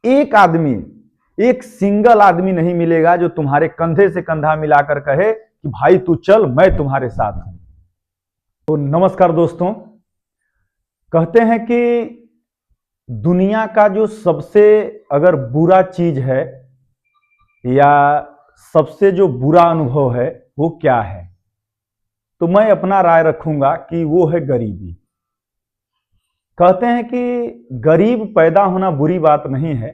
एक आदमी, एक सिंगल आदमी नहीं मिलेगा जो तुम्हारे कंधे से कंधा मिलाकर कहे कि भाई तू चल, मैं तुम्हारे साथ हूं। तो नमस्कार दोस्तों। कहते हैं कि दुनिया का जो सबसे अगर बुरा चीज है या सबसे जो बुरा अनुभव है वो क्या है, तो मैं अपना राय रखूंगा कि वो है गरीबी। कहते हैं कि गरीब पैदा होना बुरी बात नहीं है,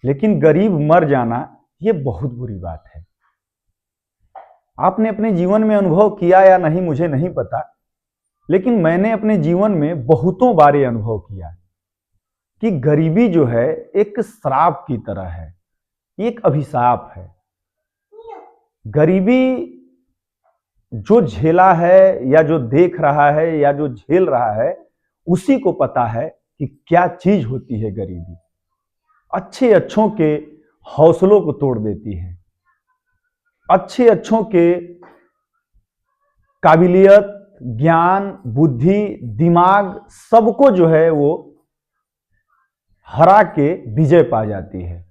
लेकिन गरीब मर जाना ये बहुत बुरी बात है। आपने अपने जीवन में अनुभव किया या नहीं मुझे नहीं पता, लेकिन मैंने अपने जीवन में बहुतों बार ये अनुभव किया कि गरीबी जो है एक श्राप की तरह है, एक अभिशाप है। गरीबी जो झेला है या जो देख रहा है या जो झेल रहा है उसी को पता है कि क्या चीज होती है गरीबी। अच्छे अच्छों के हौसलों को तोड़ देती है, अच्छे अच्छों के काबिलियत, ज्ञान, बुद्धि, दिमाग सबको जो है वो हरा के विजय पा जाती है।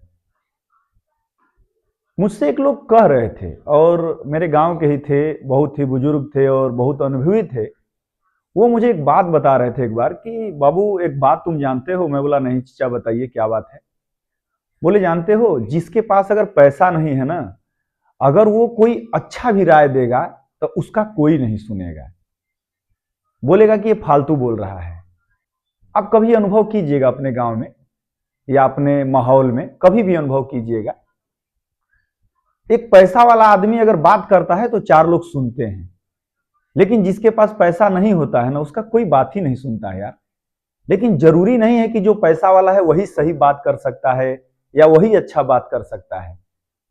मुझसे एक लोग कह रहे थे, और मेरे गांव के ही थे, बहुत ही बुजुर्ग थे और बहुत अनुभवी थे। वो मुझे एक बात बता रहे थे एक बार कि बाबू एक बात तुम जानते हो। मैं बोला नहीं चाचा बताइए क्या बात है। बोले जानते हो जिसके पास अगर पैसा नहीं है ना, अगर वो कोई अच्छा भी राय देगा तो उसका कोई नहीं सुनेगा, बोलेगा कि ये फालतू बोल रहा है। आप कभी अनुभव कीजिएगा अपने गांव में या अपने माहौल में, कभी भी अनुभव कीजिएगा। एक पैसा वाला आदमी अगर बात करता है तो चार लोग सुनते हैं, लेकिन जिसके पास पैसा नहीं होता है ना उसका कोई बात ही नहीं सुनता है यार। लेकिन जरूरी नहीं है कि जो पैसा वाला है वही सही बात कर सकता है या वही अच्छा बात कर सकता है।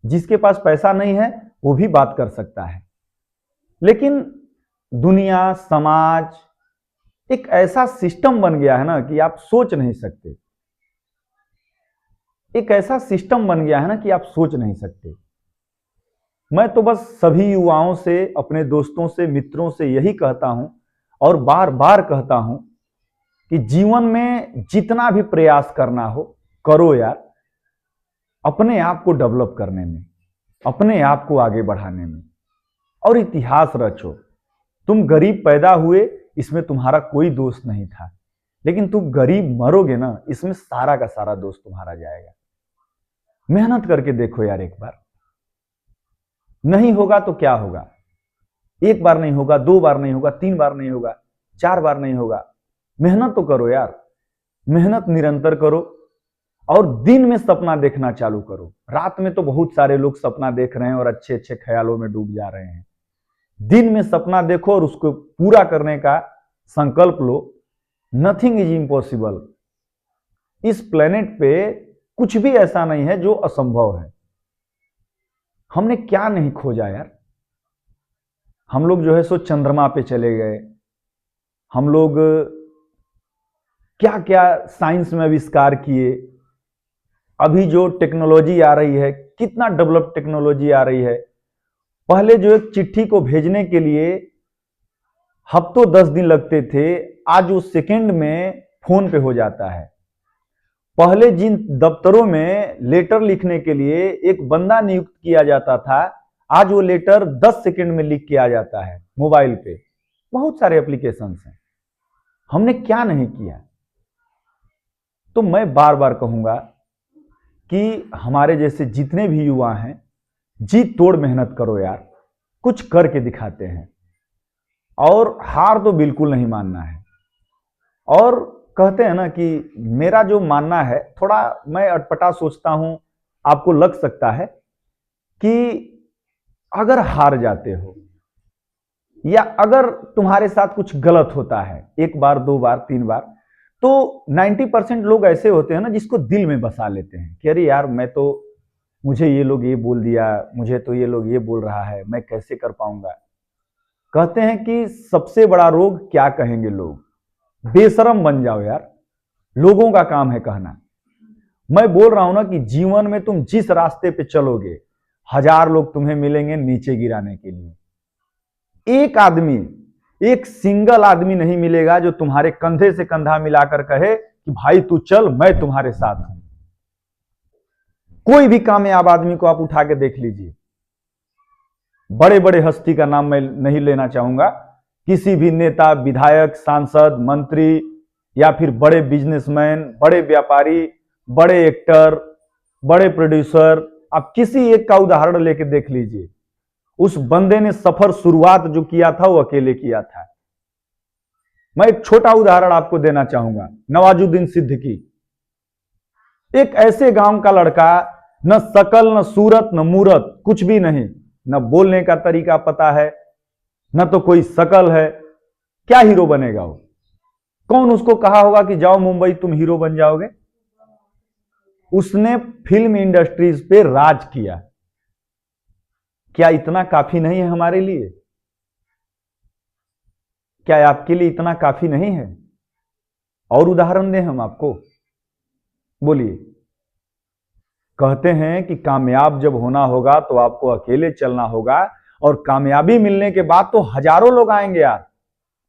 जिसके पास पैसा नहीं है वो भी बात कर सकता है। लेकिन दुनिया, समाज एक ऐसा सिस्टम बन गया है ना कि आप सोच नहीं सकते। एक ऐसा सिस्टम बन गया है ना कि आप सोच नहीं सकते। मैं तो बस सभी युवाओं से, अपने दोस्तों से, मित्रों से यही कहता हूं और बार बार कहता हूं कि जीवन में जितना भी प्रयास करना हो करो यार, अपने आप को डेवलप करने में, अपने आप को आगे बढ़ाने में, और इतिहास रचो। तुम गरीब पैदा हुए इसमें तुम्हारा कोई दोष नहीं था, लेकिन तुम गरीब मरोगे ना इसमें सारा का सारा दोष तुम्हारा जाएगा। मेहनत करके देखो यार एक बार। नहीं होगा तो क्या होगा, एक बार नहीं होगा, दो बार नहीं होगा, तीन बार नहीं होगा, चार बार नहीं होगा। मेहनत तो करो यार, मेहनत निरंतर करो और दिन में सपना देखना चालू करो। रात में तो बहुत सारे लोग सपना देख रहे हैं और अच्छे अच्छे ख्यालों में डूब जा रहे हैं। दिन में सपना देखो और उसको पूरा करने का संकल्प लो। Nothing is impossible. इस प्लेनेट पे कुछ भी ऐसा नहीं है जो असंभव है। हमने क्या नहीं खोजा यार। हम लोग जो है सो चंद्रमा पे चले गए, हम लोग क्या क्या साइंस में आविष्कार किए। अभी जो टेक्नोलॉजी आ रही है, कितना डेवलप टेक्नोलॉजी आ रही है। पहले जो एक चिट्ठी को भेजने के लिए हफ्तों 10 दिन लगते थे, आज वो सेकंड में फोन पे हो जाता है। पहले जिन दफ्तरों में लेटर लिखने के लिए एक बंदा नियुक्त किया जाता था, आज वो लेटर 10 सेकंड में लिख के आ जाता है मोबाइल पे। बहुत सारे एप्लीकेशंस हैं। हमने क्या नहीं किया। तो मैं बार बार कहूंगा कि हमारे जैसे जितने भी युवा हैं, जी तोड़ मेहनत करो यार, कुछ करके दिखाते हैं और हार तो बिल्कुल नहीं मानना है। और कहते हैं ना कि मेरा जो मानना है, थोड़ा मैं अटपटा सोचता हूं, आपको लग सकता है कि अगर हार जाते हो या अगर तुम्हारे साथ कुछ गलत होता है एक बार, दो बार, तीन बार, तो 90% लोग ऐसे होते हैं ना जिसको दिल में बसा लेते हैं कि अरे यार मैं तो, मुझे ये लोग ये बोल दिया, मुझे तो ये लोग ये बोल रहा है, मैं कैसे कर पाऊंगा। कहते हैं कि सबसे बड़ा रोग क्या कहेंगे लोग। बेशरम बन जाओ यार, लोगों का काम है कहना। मैं बोल रहा हूं ना कि जीवन में तुम जिस रास्ते पे चलोगे, हजार लोग तुम्हें मिलेंगे नीचे गिराने के लिए। एक आदमी, एक सिंगल आदमी नहीं मिलेगा जो तुम्हारे कंधे से कंधा मिलाकर कहे कि भाई तू चल, मैं तुम्हारे साथ हूं। कोई भी कामयाब आदमी को आप उठा के देख लीजिए, बड़े बड़े हस्ती का नाम मैं नहीं लेना चाहूंगा, किसी भी नेता, विधायक, सांसद, मंत्री या फिर बड़े बिजनेसमैन, बड़े व्यापारी, बड़े एक्टर, बड़े प्रोड्यूसर, आप किसी एक का उदाहरण लेके देख लीजिए। उस बंदे ने सफर शुरुआत जो किया था वो अकेले किया था। मैं एक छोटा उदाहरण आपको देना चाहूंगा, नवाजुद्दीन सिद्दीकी, एक ऐसे गांव का लड़का, न शकल, न सूरत, न मूरत, कुछ भी नहीं, न बोलने का तरीका पता है, न तो कोई शकल है, क्या हीरो बनेगा वो? कौन उसको कहा होगा कि जाओ मुंबई तुम हीरो बन जाओगे? उसने फिल्म इंडस्ट्रीज पे राज किया। क्या इतना काफी नहीं है हमारे लिए? क्या आपके लिए इतना काफी नहीं है? और उदाहरण दें हम आपको, बोलिए। कहते हैं कि कामयाब जब होना होगा तो आपको अकेले चलना होगा, और कामयाबी मिलने के बाद तो हजारों लोग आएंगे यार।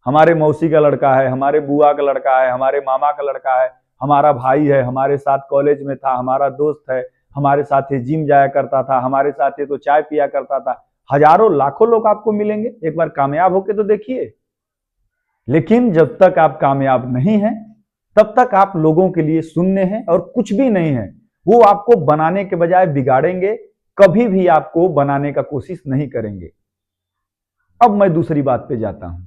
हमारे मौसी का लड़का है, हमारे बुआ का लड़का है, हमारे मामा का लड़का है, हमारा भाई है, हमारे साथ कॉलेज में था, हमारा दोस्त है, हमारे साथ ये जिम जाया करता था, हमारे साथ ये तो चाय पिया करता था। हजारों लाखों लोग आपको मिलेंगे, एक बार कामयाब होके तो देखिए। लेकिन जब तक आप कामयाब नहीं हैं, तब तक आप लोगों के लिए शून्य हैं और कुछ भी नहीं है। वो आपको बनाने के बजाय बिगाड़ेंगे, कभी भी आपको बनाने का कोशिश नहीं करेंगे। अब मैं दूसरी बात पे जाता हूं।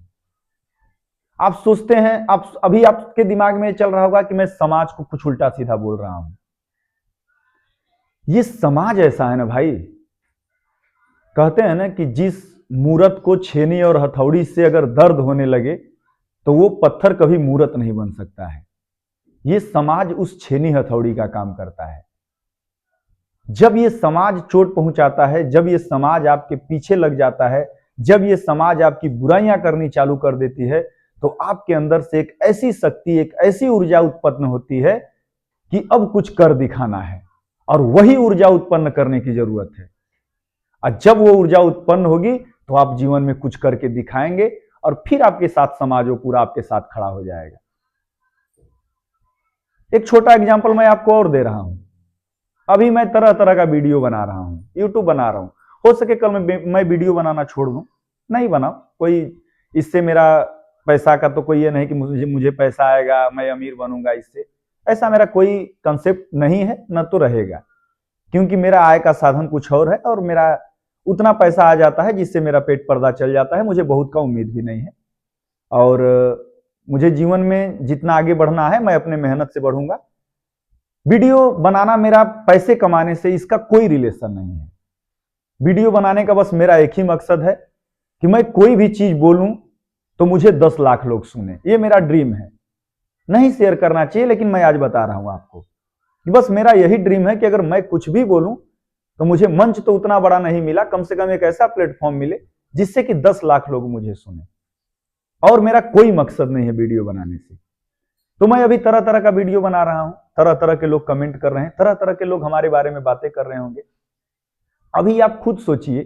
आप सोचते हैं, आप अभी आपके दिमाग में चल रहा होगा कि मैं समाज को कुछ उल्टा सीधा बोल रहा हूं। ये समाज ऐसा है ना भाई, कहते हैं ना कि जिस मूरत को छेनी और हथौड़ी से अगर दर्द होने लगे तो वो पत्थर कभी मूरत नहीं बन सकता है। ये समाज उस छेनी हथौड़ी का काम करता है। जब ये समाज चोट पहुंचाता है, जब ये समाज आपके पीछे लग जाता है, जब ये समाज आपकी बुराइयां करनी चालू कर देती है, तो आपके अंदर से एक ऐसी शक्ति, एक ऐसी ऊर्जा उत्पन्न होती है कि अब कुछ कर दिखाना है, और वही ऊर्जा उत्पन्न करने की जरूरत है। और जब वो ऊर्जा उत्पन्न होगी तो आप जीवन में कुछ करके दिखाएंगे, और फिर आपके साथ समाज वो पूरा आपके साथ खड़ा हो जाएगा। एक छोटा एग्जांपल मैं आपको और दे रहा हूं। अभी मैं तरह तरह का वीडियो बना रहा हूं, यूट्यूब बना रहा हूं। हो सके कल मैं वीडियो बनाना छोड़ दूं, नहीं बनाओ, कोई इससे मेरा पैसा का तो कोई ये नहीं कि मुझे पैसा आएगा, मैं अमीर बनूंगा इससे, ऐसा मेरा कोई कंसेप्ट नहीं है, न तो रहेगा। क्योंकि मेरा आय का साधन कुछ और है, और मेरा उतना पैसा आ जाता है जिससे मेरा पेट पर्दा चल जाता है। मुझे बहुत का उम्मीद भी नहीं है, और मुझे जीवन में जितना आगे बढ़ना है मैं अपने मेहनत से बढ़ूंगा। वीडियो बनाना मेरा पैसे कमाने से इसका कोई रिलेशन नहीं है। वीडियो बनाने का बस मेरा एक ही मकसद है कि मैं कोई भी चीज बोलूं तो मुझे 10 लाख लोग सुने। ये मेरा ड्रीम है। नहीं शेयर करना चाहिए, लेकिन मैं आज बता रहा हूं आपको कि बस मेरा यही ड्रीम है कि अगर मैं कुछ भी बोलूं तो मुझे मंच तो उतना बड़ा नहीं मिला, कम से कम एक ऐसा प्लेटफॉर्म मिले जिससे कि 10 लाख लोग मुझे सुने। और मेरा कोई मकसद नहीं है वीडियो बनाने से। तो मैं अभी तरह तरह का वीडियो बना रहा हूं, तरह तरह के लोग कमेंट कर रहे हैं, तरह तरह के लोग हमारे बारे में बातें कर रहे होंगे। अभी आप खुद सोचिए,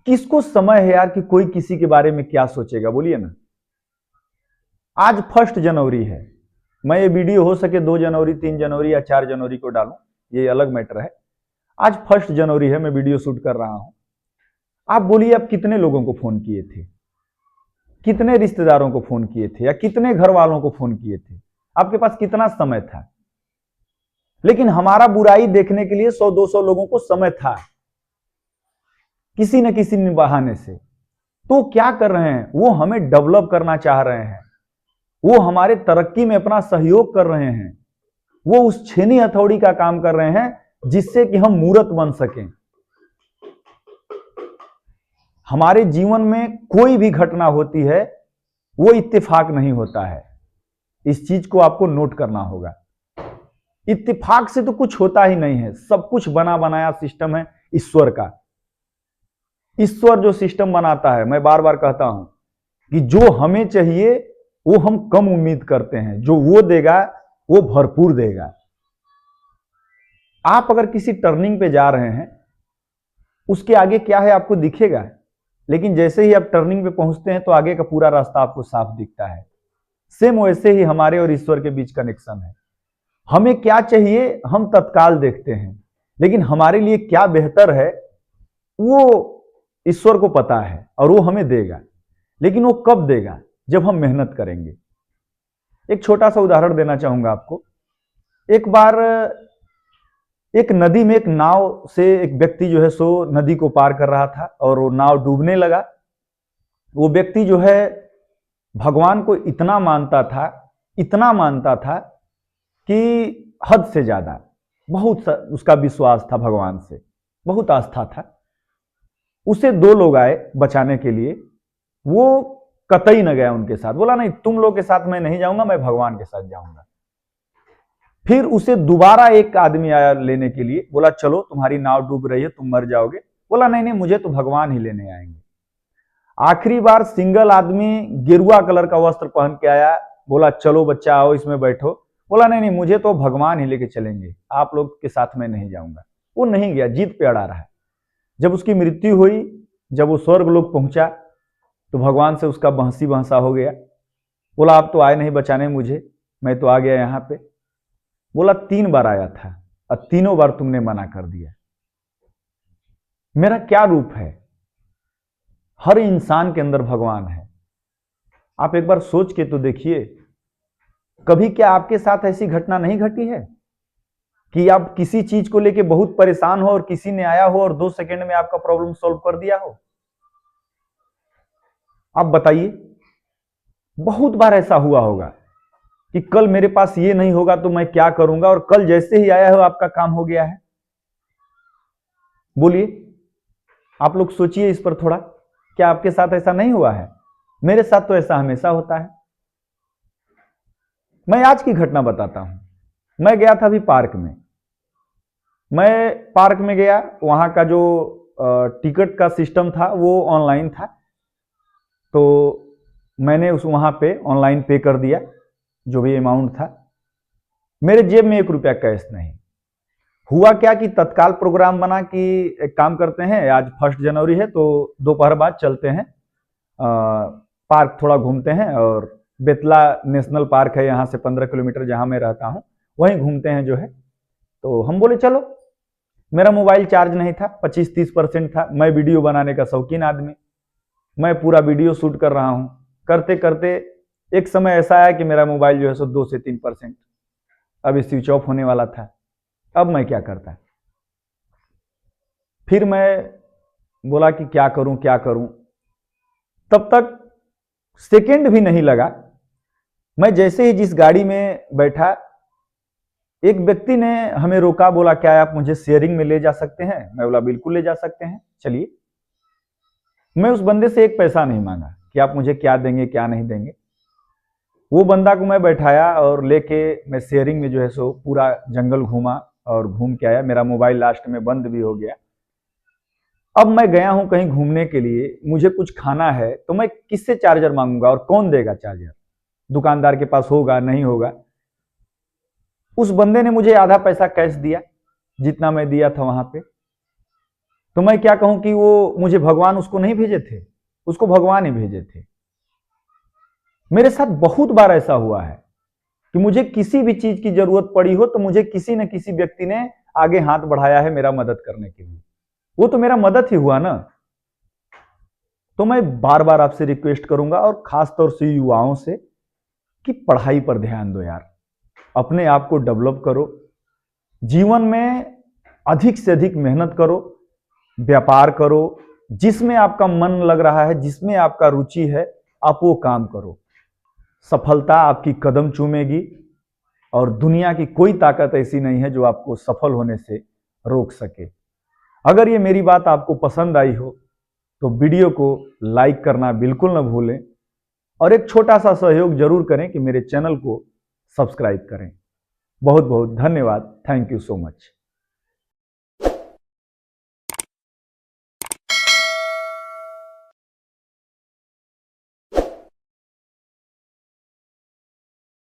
किसको समय है यार कि कोई किसी के बारे में क्या सोचेगा, बोलिए ना। आज 1 जनवरी है, मैं ये वीडियो हो सके 2 जनवरी, 3 जनवरी या 4 जनवरी को डालूं, ये अलग मैटर है। आज 1 जनवरी है, मैं वीडियो शूट कर रहा हूं। आप बोलिए, आप कितने लोगों को फोन किए थे, कितने रिश्तेदारों को फोन किए थे, या कितने घर वालों को फोन किए थे? आपके पास कितना समय था? लेकिन हमारा बुराई देखने के लिए 100-200 लोगों को समय था, किसी न किसी बहाने से। तो क्या कर रहे हैं वो? हमें डेवलप करना चाह रहे हैं, वो हमारे तरक्की में अपना सहयोग कर रहे हैं, वो उस छेनी हथौड़ी का काम कर रहे हैं जिससे कि हम मूर्त बन सकें। हमारे जीवन में कोई भी घटना होती है वो इत्तेफाक नहीं होता है, इस चीज को आपको नोट करना होगा। इत्तेफाक से तो कुछ होता ही नहीं है, सब कुछ बना बनाया सिस्टम है ईश्वर का। ईश्वर जो सिस्टम बनाता है, मैं बार बार कहता हूं कि जो हमें चाहिए वो हम कम उम्मीद करते हैं, जो वो देगा वो भरपूर देगा। आप अगर किसी टर्निंग पे जा रहे हैं, उसके आगे क्या है आपको दिखेगा, लेकिन जैसे ही आप टर्निंग पे पहुंचते हैं तो आगे का पूरा रास्ता आपको साफ दिखता है। सेम वैसे ही हमारे और ईश्वर के बीच कनेक्शन है। हमें क्या चाहिए हम तत्काल देखते हैं, लेकिन हमारे लिए क्या बेहतर है वो ईश्वर को पता है और वो हमें देगा। लेकिन वो कब देगा? जब हम मेहनत करेंगे। एक छोटा सा उदाहरण देना चाहूंगा आपको। एक बार एक नदी में एक नाव से एक व्यक्ति जो है सो नदी को पार कर रहा था और वो नाव डूबने लगा। वो व्यक्ति जो है भगवान को इतना मानता था कि हद से ज्यादा, बहुत उसका विश्वास था भगवान से, बहुत आस्था था। उसे दो लोग आए बचाने के लिए, वो कतई न गया उनके साथ, बोला नहीं तुम लोग के साथ मैं नहीं जाऊंगा, मैं भगवान के साथ जाऊंगा। फिर उसे दोबारा एक आदमी आया लेने के लिए, बोला चलो तुम्हारी नाव डूब रही है, तुम मर जाओगे। बोला नहीं नहीं, मुझे तो भगवान ही लेने आएंगे। आखिरी बार सिंगल आदमी गेरुआ कलर का वस्त्र पहन के आया, बोला चलो बच्चा आओ इसमें बैठो। बोला नहीं नहीं, मुझे तो भगवान ही लेके चलेंगे, आप लोग के साथ मैं नहीं जाऊंगा। वो नहीं गया, जीत पे अड़ा रहा। जब उसकी मृत्यु हुई, जब वो स्वर्ग लोक पहुंचा, तो भगवान से उसका बहसी बहसा हो गया। बोला आप तो आए नहीं बचाने मुझे, मैं तो आ गया यहां पे। बोला 3 बार आया था और तीनों बार तुमने मना कर दिया। मेरा क्या रूप है? हर इंसान के अंदर भगवान है। आप एक बार सोच के तो देखिए, कभी क्या आपके साथ ऐसी घटना नहीं घटी है कि आप किसी चीज को लेके बहुत परेशान हो और किसी ने आया हो और 2 सेकंड में आपका प्रॉब्लम सॉल्व कर दिया हो? आप बताइए, बहुत बार ऐसा हुआ होगा कि कल मेरे पास ये नहीं होगा तो मैं क्या करूंगा, और कल जैसे ही आया हो आपका काम हो गया है। बोलिए, आप लोग सोचिए इस पर थोड़ा, क्या आपके साथ ऐसा नहीं हुआ है? मेरे साथ तो ऐसा हमेशा होता है। मैं आज की घटना बताता हूं। मैं गया था अभी पार्क में। मैं पार्क में गया, वहां का जो टिकट का सिस्टम था वो ऑनलाइन था, तो मैंने उस वहां पे ऑनलाइन पे कर दिया जो भी अमाउंट था। मेरे जेब में 1 रुपया कैश नहीं। हुआ क्या कि तत्काल प्रोग्राम बना कि एक काम करते हैं, आज 1 जनवरी है तो दोपहर बाद चलते हैं पार्क, थोड़ा घूमते हैं, और बेतला नेशनल पार्क है यहाँ से 15 किलोमीटर जहां मैं रहता हूँ, वहीं घूमते हैं जो है। तो हम बोले चलो। मेरा मोबाइल चार्ज नहीं था, 25-30% था। मैं वीडियो बनाने का शौकीन आदमी, मैं पूरा वीडियो शूट कर रहा हूं। करते करते एक समय ऐसा आया कि मेरा मोबाइल जो है सो 2 से 3% अब स्विच ऑफ होने वाला था। अब मैं क्या करता? फिर मैं बोला कि क्या करूं क्या करूं। तब तक सेकंड भी नहीं लगा, मैं जैसे ही जिस गाड़ी में बैठा, एक व्यक्ति ने हमें रोका, बोला क्या आप मुझे शेयरिंग में ले जा सकते हैं? मैं बोला बिल्कुल ले जा सकते हैं, चलिए। मैं उस बंदे से 1 पैसा नहीं मांगा कि आप मुझे क्या देंगे क्या नहीं देंगे। वो बंदा को मैं बैठाया और लेके मैं शेयरिंग में जो है सो पूरा जंगल घूमा और घूम के आया। मेरा मोबाइल लास्ट में बंद भी हो गया। अब मैं गया हूं कहीं घूमने के लिए, मुझे कुछ खाना है, तो मैं किससे चार्जर मांगूंगा और कौन देगा चार्जर? दुकानदार के पास होगा नहीं होगा। उस बंदे ने मुझे आधा पैसा कैश दिया, जितना मैं दिया था वहां पे। तो मैं क्या कहूं कि वो मुझे भगवान उसको नहीं भेजे थे, उसको भगवान ही भेजे थे। मेरे साथ बहुत बार ऐसा हुआ है कि मुझे किसी भी चीज की जरूरत पड़ी हो तो मुझे किसी न किसी व्यक्ति ने आगे हाथ बढ़ाया है मेरा मदद करने के लिए। वो तो मेरा मदद ही हुआ ना। तो मैं बार बार आपसे रिक्वेस्ट करूंगा, और खास तौर से युवाओं से, कि पढ़ाई पर ध्यान दो यार, अपने आप को डेवलप करो, जीवन में अधिक से अधिक मेहनत करो, व्यापार करो, जिसमें आपका मन लग रहा है, जिसमें आपका रुचि है, आप वो काम करो। सफलता आपकी कदम चूमेगी, और दुनिया की कोई ताकत ऐसी नहीं है जो आपको सफल होने से रोक सके। अगर ये मेरी बात आपको पसंद आई हो तो वीडियो को लाइक करना बिल्कुल न भूलें, और एक छोटा सा सहयोग जरूर करें कि मेरे चैनल को सब्सक्राइब करें। बहुत बहुत धन्यवाद। Thank you so much.